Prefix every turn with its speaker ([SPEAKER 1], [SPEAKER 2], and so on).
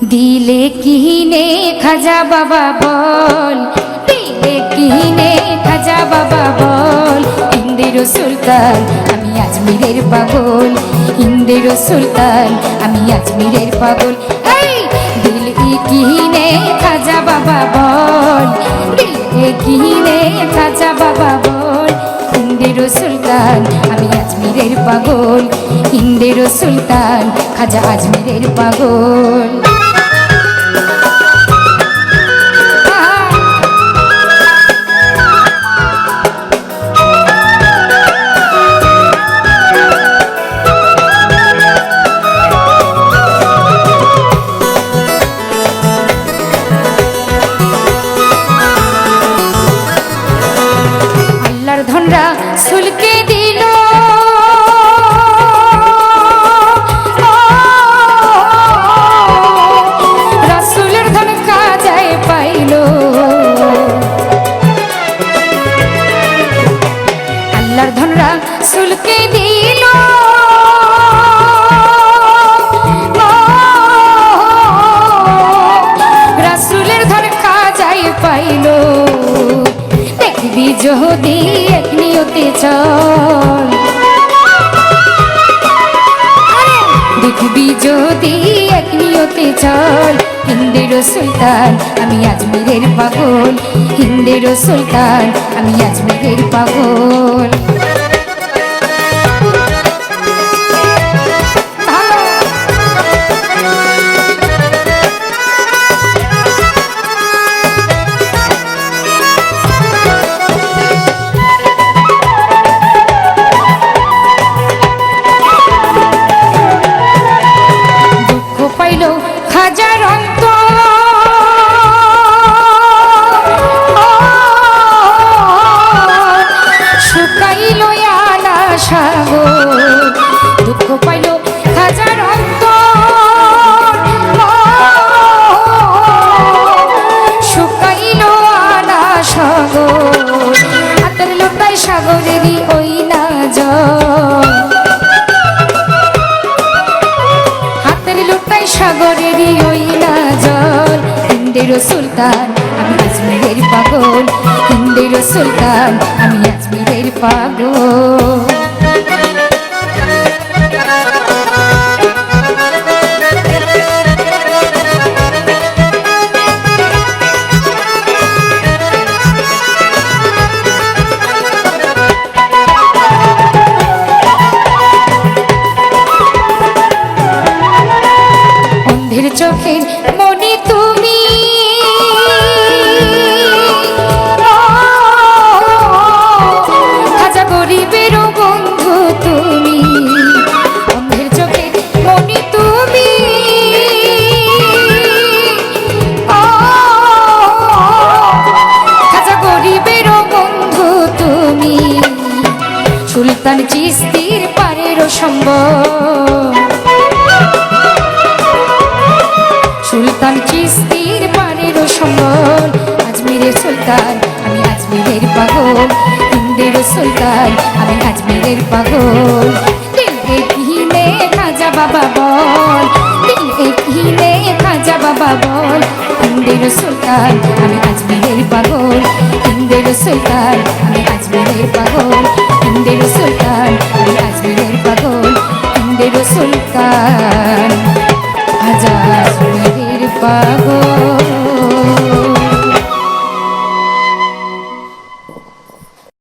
[SPEAKER 1] দিলে কিনে খাজা বাবা বল, দিলে কিনে খাজা বাবা বল। হিন্দের সুলতান আমি আজমিরের পাগল, হিন্দের সুলতান আমি আজমিরের পাগল। এই দিলে কিনে খাজা বাবা বল, দিলে কিনে খাজা বাবা বল। হিন্দের সুলতান আমি আজমিরের পাগল, হিন্দের সুলতান খাজা আজমিরের পাগল। ধনরা সুলকে দিল, রাসূলের ধন খাজায় পাইল। আল্লাহর ধনরা সুলকে দিল, রাসূলের ধন খাজায় পাইল। দেখবি যদি এক নিয়তে চল, দেখবি যদি এক নিয়তে চল। হিন্দের সুলতান আমি আজমিরের পাগল, হিন্দের সুলতান আমি আজমিরের পাগল। খাজার অন্তর শুকাইল আলা সাগর, দুঃখ পাইল খাজার অন্তর শুকাইল আলা সাগর। হাতের লোটায় সাগরেরই ওই না জল, সাগরেরই ওই না জল। হিন্দের সুলতান আমি আজমিরের পাগল, হিন্দের সুলতান আমি আজমিরের পাগল। চোখের মনি তুমি, খাজা গরিবের বন্ধু তুমি। অন্ধের চোখের মনি তুমি, খাজা গরিবের বন্ধু তুমি। সুলতান চিস্তির পারের সম্বল, সুলতান চিস্তির পারের সম্বল। আজমিরের সুলতান আমি আজমিরের পাগল, হিন্দের সুলতান আমি আজমিরের পাগল। দিলে কিনে খাজা বাবা বল, দিলে কিনে খাজা বাবা বল। হিন্দের সুলতান আমি আজমিরের পাগল, হিন্দের সুলতান আমি আজমিরের পাগল, হিন্দের সুলতান আমি আজমিরের পাগল, হিন্দের সুলতান খাজা আজমিরের পাগল।